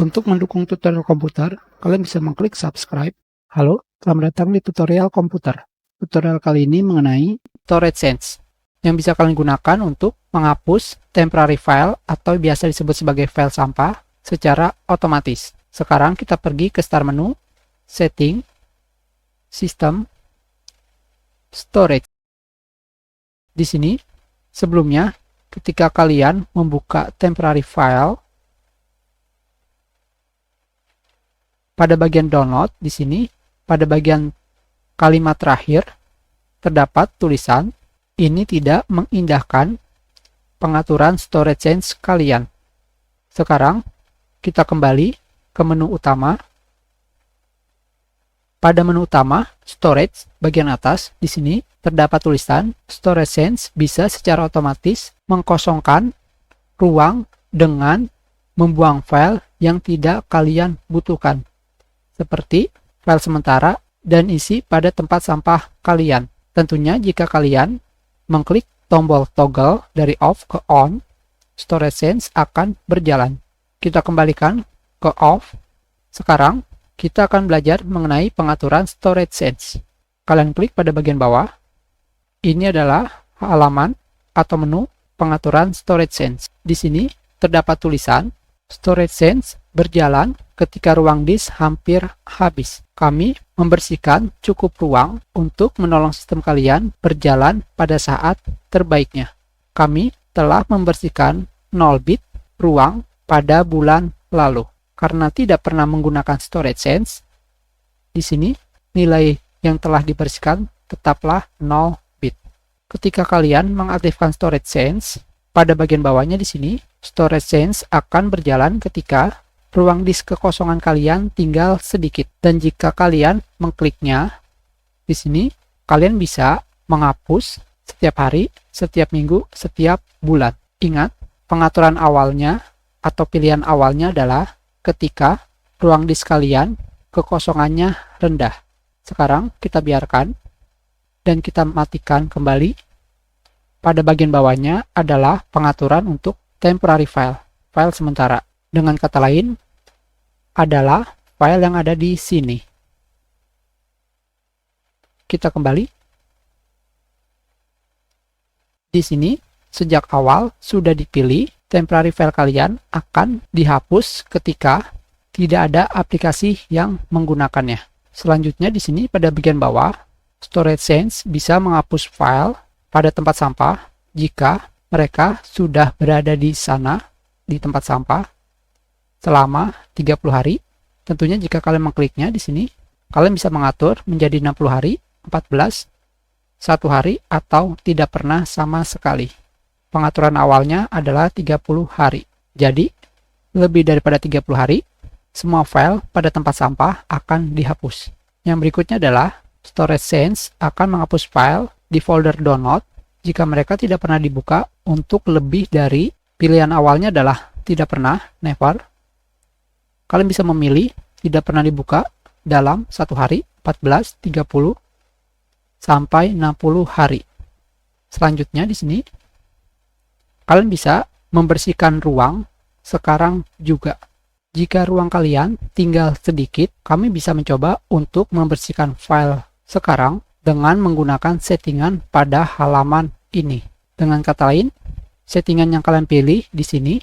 Untuk mendukung tutorial komputer, kalian bisa mengklik subscribe. Halo, selamat datang di tutorial komputer. Tutorial kali ini mengenai storage sense, yang bisa kalian gunakan untuk menghapus temporary file atau biasa disebut sebagai file sampah secara otomatis. Sekarang kita pergi ke start menu, setting, system, storage. Di sini, sebelumnya, ketika kalian membuka temporary file, pada bagian download di sini, pada bagian kalimat terakhir, terdapat tulisan, ini tidak mengindahkan pengaturan storage sense kalian. Sekarang, kita kembali ke menu utama. Pada menu utama, storage, bagian atas, di sini, terdapat tulisan, storage sense bisa secara otomatis mengkosongkan ruang dengan membuang file yang tidak kalian butuhkan, seperti file sementara dan isi pada tempat sampah kalian. Tentunya jika kalian mengklik tombol toggle dari off ke on, storage sense akan berjalan. Kita kembalikan ke off. Sekarang, kita akan belajar mengenai pengaturan storage sense. Kalian klik pada bagian bawah. Ini adalah halaman atau menu pengaturan storage sense. Di sini terdapat tulisan, storage sense berjalan ketika ruang disk hampir habis. Kami membersihkan cukup ruang untuk menolong sistem kalian berjalan pada saat terbaiknya. Kami telah membersihkan 0 bit ruang pada bulan lalu. Karena tidak pernah menggunakan storage sense, di sini nilai yang telah dibersihkan tetaplah 0 bit. Ketika kalian mengaktifkan storage sense, pada bagian bawahnya di sini, storage sense akan berjalan ketika ruang disk kekosongan kalian tinggal sedikit. Dan jika kalian mengkliknya, di sini kalian bisa menghapus setiap hari, setiap minggu, setiap bulan. Ingat, pengaturan awalnya atau pilihan awalnya adalah ketika ruang disk kalian kekosongannya rendah. Sekarang kita biarkan dan kita matikan kembali. Pada bagian bawahnya adalah pengaturan untuk temporary file, file sementara. Dengan kata lain, adalah file yang ada di sini. Kita kembali. Di sini, sejak awal sudah dipilih temporary file kalian akan dihapus ketika tidak ada aplikasi yang menggunakannya. Selanjutnya di sini pada bagian bawah, storage sense bisa menghapus file pada tempat sampah jika mereka sudah berada di sana, di tempat sampah, selama 30 hari. Tentunya jika kalian mengkliknya di sini, kalian bisa mengatur menjadi 60 hari, 14, 1 hari, atau tidak pernah sama sekali. Pengaturan awalnya adalah 30 hari. Jadi, lebih daripada 30 hari, semua file pada tempat sampah akan dihapus. Yang berikutnya adalah storage sense akan menghapus file di folder download jika mereka tidak pernah dibuka untuk lebih dari pilihan awalnya adalah tidak pernah, never. Kalian bisa memilih tidak pernah dibuka dalam 1 hari, 14, 30, sampai 60 hari. Selanjutnya di sini, kalian bisa membersihkan ruang sekarang juga. Jika ruang kalian tinggal sedikit, kami bisa mencoba untuk membersihkan file sekarang dengan menggunakan settingan pada halaman ini. Dengan kata lain, settingan yang kalian pilih di sini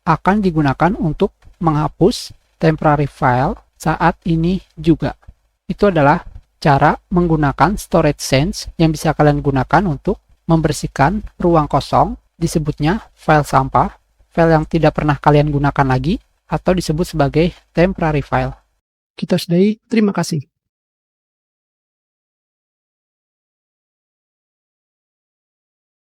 akan digunakan untuk menghapus temporary file saat ini juga. Itu adalah cara menggunakan storage sense yang bisa kalian gunakan untuk membersihkan ruang kosong, disebutnya file sampah, file yang tidak pernah kalian gunakan lagi, atau disebut sebagai temporary file. Kita sudahi, terima kasih.